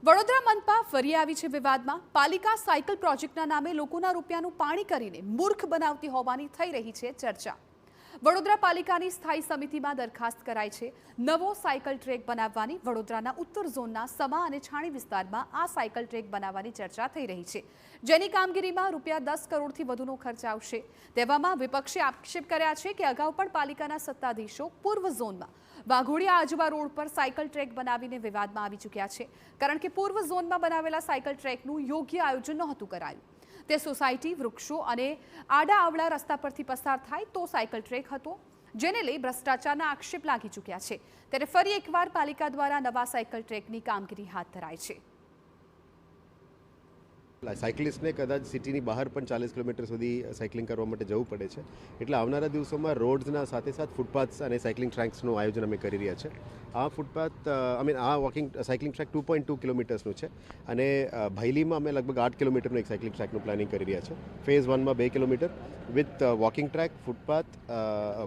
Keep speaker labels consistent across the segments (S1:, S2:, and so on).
S1: વડોદરા મનપા ફરી આવી છે વિવાદમાં। પાલિકા સાયકલ પ્રોજેક્ટના નામે લોકોના રૂપિયાનું પાણી કરીને મૂર્ખ બનાવતી હોવાની થઈ રહી છે ચર્ચા। વડોદરા પાલિકાની સ્થાયી સમિતિમાં દરખાસ્ત કરાઈ છે નવો સાયકલ ટ્રેક બનાવવાની। વડોદરાના ઉત્તર ઝોનના સમા અને છાણી વિસ્તારમાં આ સાયકલ ટ્રેક બનાવવાની ચર્ચા થઈ રહી છે, જેની કામગીરીમાં ₹10 કરોડથી વધુનો ખર્ચ આવશે। તેવામાં વિપક્ષે આક્ષેપ કર્યા છે કે અગાઉ પણ પાલિકાના સત્તાધીશો પૂર્વ ઝોનમાં વાઘોડિયા આજવા રોડ પર સાયકલ ટ્રેક બનાવીને વિવાદમાં આવી ચૂક્યા છે, કારણ કે પૂર્વ ઝોનમાં બનાવેલા સાયકલ ટ્રેકનું યોગ્ય આયોજન નહોતું કરાયું। તે સોસાયટી, વૃક્ષો અને આડા અવળા રસ્તા પરથી પસાર થાય તો સાયકલ ટ્રેક હતો, જેને લઈ ભ્રષ્ટાચારના આક્ષેપ લાગી ચૂક્યા છે। ત્યારે ફરી એકવાર પાલિકા દ્વારા નવા સાયકલ ટ્રેકની કામગીરી હાથ ધરાઈ છે।
S2: સાયકલિસ્ટને કદાચ સિટીની બહાર પણ 40 કિલોમીટર સુધી સાયકલિંગ કરવા માટે જવું પડે છે, એટલે આવનારા દિવસોમાં રોડ્સના સાથે સાથે ફૂટપાથ્સ અને સાયકલિંગ ટ્રેક્સનું આયોજન અમે કરી રહ્યા છે। આ ફૂટપાથ આ સાયકલિંગ ટ્રેક 2.2 કિલોમીટર્સનું છે અને ભાઈલીમાં અમે લગભગ 8 કિલોમીટરનું એક સાયકલિંગ ટ્રેકનું પ્લાનિંગ કરી રહ્યા છે। ફેઝ 1માં 2 kilometre with walking track, footpath,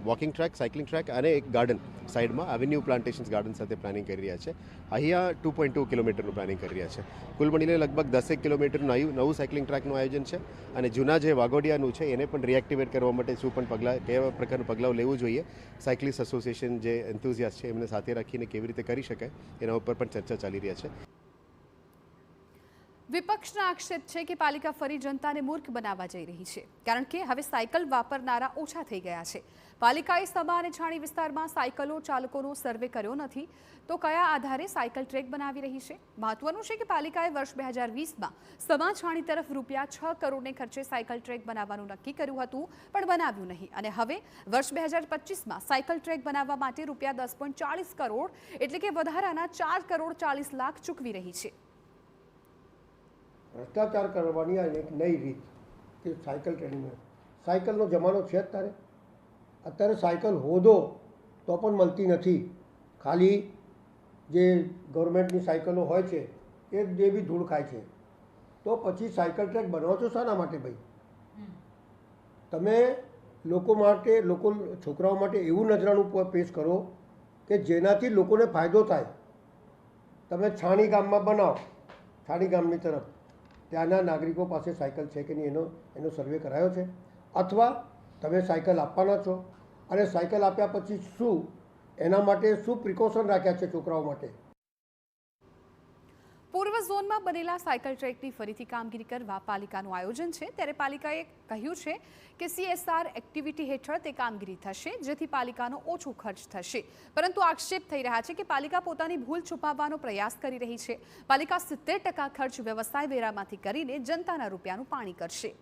S2: walking track, cycling track અને એક ગાર્ડન સાઇડમાં એવન્યુ પ્લાન્ટેશન્સ ગાર્ડન સાથે પ્લાનિંગ કરી રહ્યા છે। અહીંયા 2.2 કિલોમીટરનું પ્લાનિંગ કરી રહ્યા છે। કુલ મળીને લગભગ 10 કિલોમીટરનું નવું સાયકલિંગ ટ્રેકનું આયોજન છે અને જૂના જે વાઘોડિયાનું છે એને પણ રિએક્ટિવેટ કરવા માટે શું પણ પગલાં, કેવા પ્રકારનું પગલાં લેવું જોઈએ, સાયકલિસ્ટ એસોસિએશન જે એન્થુઝિયાસ્ટ છે એમને સાથે રાખીને કેવી રીતે કરી શકાય એના ઉપર પણ ચર્ચા ચાલી રહ્યા છે।
S1: વિપક્ષના આક્ષેપ છે કે પાલિકા ફરી જનતાને મૂર્ખ બનાવવા જઈ રહી છે, કારણ કે હવે સાયકલ વાપરનારા ઓછા થઈ ગયા છે। પાલિકાએ સમા અને છાણી વિસ્તારમાં સાયકલો ચાલકોનો સર્વે કર્યો નથી, તો કયા આધારે સાયકલ ટ્રેક બનાવી રહી છે? મહત્વનું છે કે પાલિકાએ વર્ષ 2020માં સમા છાણી તરફ ₹6 કરોડને ખર્ચે સાયકલ ટ્રેક બનાવવાનું નક્કી કર્યું હતું, પણ બનાવ્યું નહીં, અને હવે વર્ષ 2025માં સાયકલ ટ્રેક બનાવવા માટે ₹10.40 કરોડ એટલે કે વધારાના ₹4.40 કરોડ ચૂકવી રહી છે।
S3: ભ્રષ્ટાચાર કરવાની આ એક નવી રીત કે સાયકલ ટ્રેનિંગ, સાયકલનો જમાનો છે અત્યારે સાયકલ હોદો તો પણ મળતી નથી। ખાલી જે ગવર્મેન્ટની સાયકલો હોય છે એ બી ધૂળ ખાય છે, તો પછી સાયકલ ટ્રેક બનાવો છો શાના માટે ભાઈ? તમે લોકો માટે, છોકરાઓ માટે એવું નજરાણું પેશ કરો કે જેનાથી લોકોને ફાયદો થાય। તમે છાણી ગામમાં બનાવો, છાણી ગામની તરફ ત્યાંના નાગરિકો પાસે સાયકલ છે કે નહીં એનો સર્વે કરાયો છે, અથવા તમે સાયકલ આપવાના છો અને સાયકલ આપ્યા પછી શું એના માટે શું પ્રિકોશન રાખ્યા છે છોકરાઓ માટે?
S1: પૂર્વ ઝોનમાં બનેલા સાયકલ ટ્રેકની ફરીથી કામગીરી કરવા પાલિકાનું આયોજન છે। ત્યારે પાલિકાએ કહ્યું છે કે CSR એક્ટિવિટી હેઠળ તે કામગીરી થશે, જેથી પાલિકાનો ઓછો ખર્ચ થશે, પરંતુ આક્ષેપ થઈ રહ્યા છે કે પાલિકા પોતાની ભૂલ છુપાવવાનો પ્રયાસ કરી રહી છે। પાલિકા 70% ખર્ચ વ્યવસાય વેરામાંથી કરીને જનતાના રૂપિયાનું પાણી કરશે।